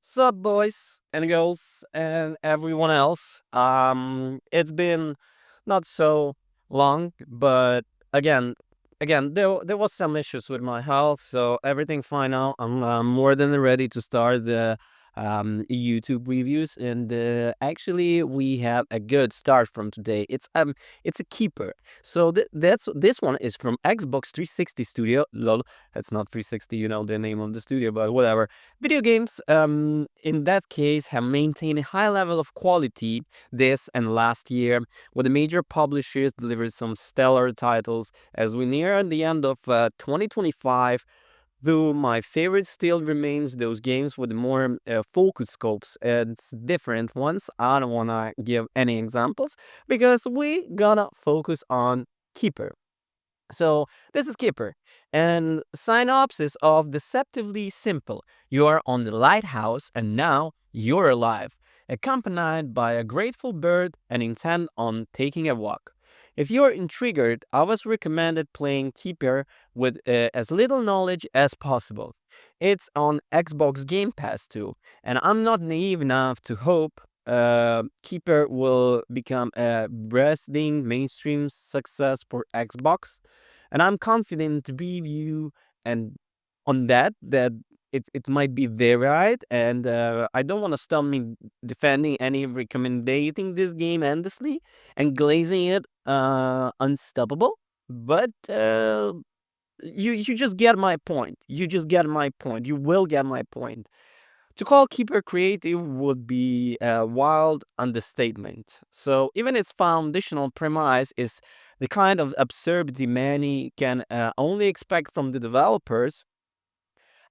Sup, boys and girls, and everyone else. It's been not so long, but again, there was some issues with my health, so everything fine now. I'm more than ready to start the YouTube reviews, and actually, we have a good start from today. It's a keeper. So this one is from Xbox 360 Studio. Lol, that's not 360, the name of the studio, but whatever. Video games, in that case, have maintained a high level of quality this and last year, with the major publishers delivered some stellar titles as we near the end of 2025. Though my favorite still remains those games with more focus scopes and different ones. I don't want to give any examples because we gonna focus on Keeper. So this is Kipper, and synopsis of deceptively simple. You are on the lighthouse, and now you're alive, accompanied by a grateful bird and intent on taking a walk. If you're intrigued, I was recommended playing Keeper with as little knowledge as possible. It's on Xbox Game Pass too, and I'm not naive enough to hope Keeper will become a breathtaking mainstream success for Xbox, and I'm confident to review and on that it might be varied, and I don't want to stop me defending any recommending this game endlessly and glazing it unstoppable. But you just get my point. You just get my point. You will get my point. To call Keeper creative would be a wild understatement. So even its foundational premise is the kind of absurdity many can only expect from the developers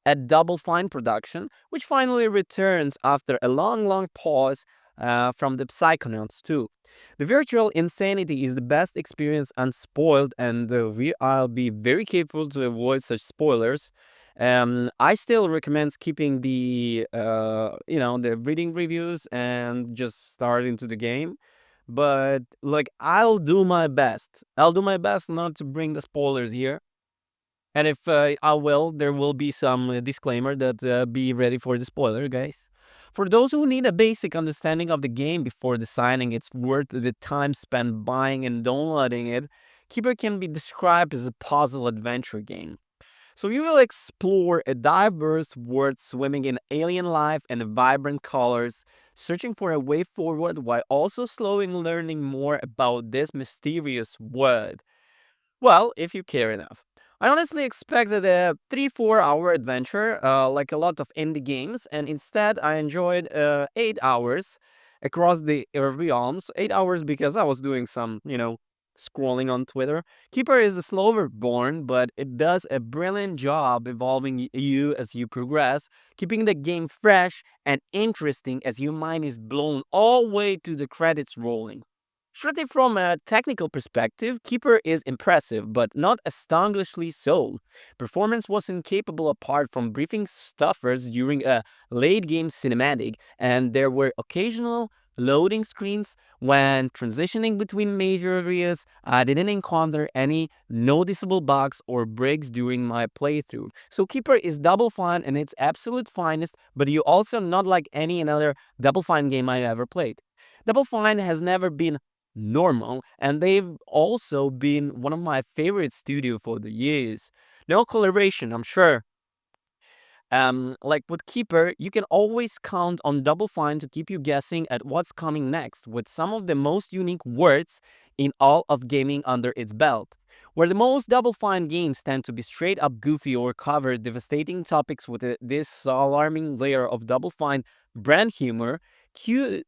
at Double Fine production, which finally returns after a long pause from the Psychonauts 2. The virtual insanity is the best experience unspoiled, and I'll be very careful to avoid such spoilers. I still recommend keeping the reading reviews and just start into the game. But like, I'll do my best. I'll do my best not to bring the spoilers here, and if I will, there will be some disclaimer that be ready for the spoiler, guys. For those who need a basic understanding of the game before deciding it's worth the time spent buying and downloading it, Keeper can be described as a puzzle adventure game. So you will explore a diverse world swimming in alien life and vibrant colors, searching for a way forward while also slowly learning more about this mysterious world. Well, if you care enough. I honestly expected a 3-4 hour adventure, like a lot of indie games, and instead I enjoyed 8 hours across the realms. 8 hours because I was doing some, scrolling on Twitter. Keeper is a slower born, but it does a brilliant job evolving you as you progress, keeping the game fresh and interesting as your mind is blown all the way to the credits rolling. Strictly from a technical perspective, Keeper is impressive, but not astonishingly so. Performance wasn't capable apart from briefing stuffers during a late game cinematic, and there were occasional loading screens when transitioning between major areas. I didn't encounter any noticeable bugs or breaks during my playthrough. So Keeper is Double Fine in its absolute finest, but you also not like any another Double Fine game I ever played. Double Fine has never been normal, and they've also been one of my favorite studio for the years. No collaboration, I'm sure. Like with Keeper, you can always count on Double Fine to keep you guessing at what's coming next, with some of the most unique words in all of gaming under its belt. Where the most Double Fine games tend to be straight up goofy or cover devastating topics with this alarming layer of Double Fine brand humor, Keeper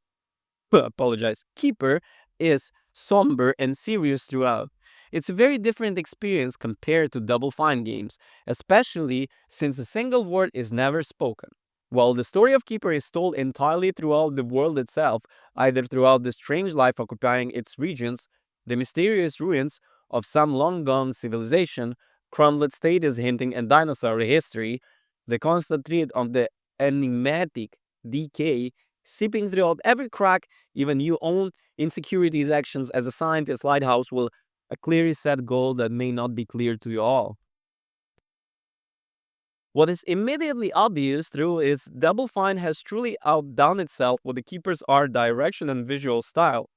is somber and serious throughout. It's a very different experience compared to Double Fine games, especially since a single word is never spoken. While the story of Keeper is told entirely throughout the world itself, either throughout the strange life occupying its regions, the mysterious ruins of some long gone civilization, crumbled status hinting at dinosaur history, the constant threat of the enigmatic decay seeping throughout every crack, even your own insecurities actions as a scientist lighthouse will a clearly set goal that may not be clear to you all. What is immediately obvious through is Double Fine has truly outdone itself with the keeper's art direction and visual style.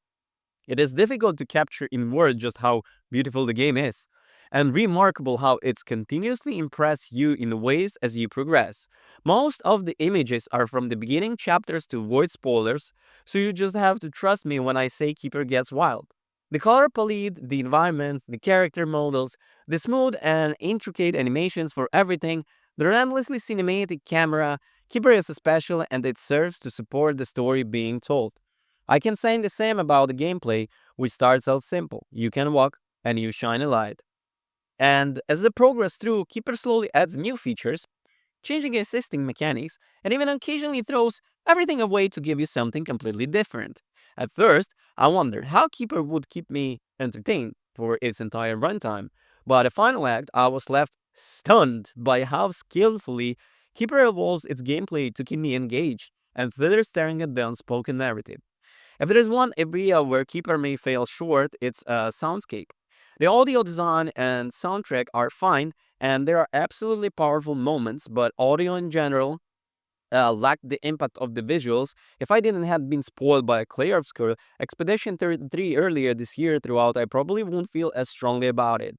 It is difficult to capture in words just how beautiful the game is, and remarkable how it's continuously impress you in ways as you progress. Most of the images are from the beginning chapters to avoid spoilers, so you just have to trust me when I say Keeper gets wild. The color palette, the environment, the character models, the smooth and intricate animations for everything, the relentlessly cinematic camera, Keeper is special and it serves to support the story being told. I can say the same about the gameplay, which starts out simple. You can walk and you shine a light. And as the progress through, Keeper slowly adds new features, changing existing mechanics, and even occasionally throws everything away to give you something completely different. At first, I wondered how Keeper would keep me entertained for its entire runtime, but the final act, I was left stunned by how skillfully Keeper evolves its gameplay to keep me engaged and further staring at the unspoken narrative. If there is one area where Keeper may fail short, it's soundscape. The audio design and soundtrack are fine, and there are absolutely powerful moments, but audio in general lacked the impact of the visuals. If I didn't have been spoiled by Clay Obscure Expedition 33 earlier this year throughout, I probably won't feel as strongly about it.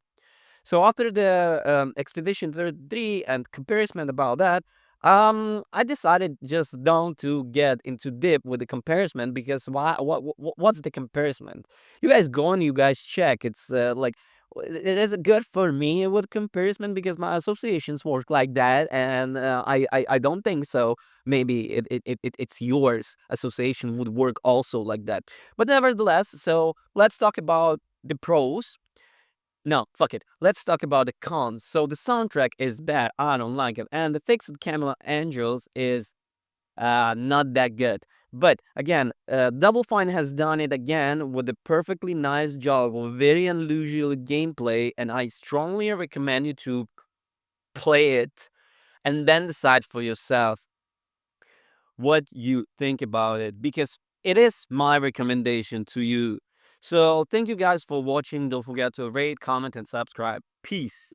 So after the Expedition 33 and comparison about that, I decided just don't to get into deep with the comparison because what's the comparison? You guys go and you guys check. It's like it is good for me with comparison because my associations work like that, and I don't think so. Maybe it's yours association would work also like that. But nevertheless, so let's talk about the pros. No, fuck it. Let's talk about the cons. So the soundtrack is bad. I don't like it. And the Fixed Camera Angels is not that good. But again, Double Fine has done it again with a perfectly nice job of very unusual gameplay, and I strongly recommend you to play it and then decide for yourself what you think about it because it is my recommendation to you. So thank you guys for watching. Don't forget to rate, comment, and subscribe. Peace.